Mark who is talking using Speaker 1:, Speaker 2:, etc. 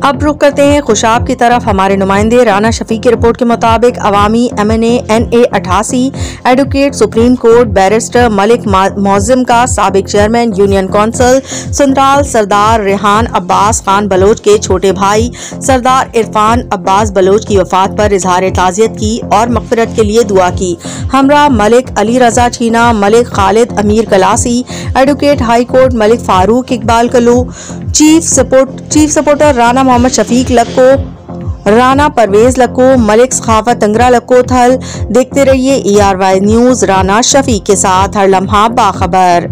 Speaker 1: अब रुख करते हैं खुशाब की तरफ। हमारे नुमाइंदे राना शफीक की रिपोर्ट के मुताबिक अवामी MNA NA 88 advocate supreme court barrister Malik Mauzim का साबिक chairman union council Sundral Sardar Rehan Abbas Khan Baloch के छोटे भाई सरदार इरफान अब्बास बलोच की वफात पर इजहार ताज़ियत की और मग़फ़िरत के लिए दुआ की। हमरा मलिक अली रजा छीना, Malik Khalid Amir Kalasi, advocate high court Malik Farooq Iqbal Kalu, chief supporter Rana Mohammad Shafiq Lakko, Rana Parvez Lakko, Malik Sakhawat Tangra Lakko Thal. देखते रहिए ERY न्यूज़ राना शफीक के साथ, हर लम्हा बाखबर।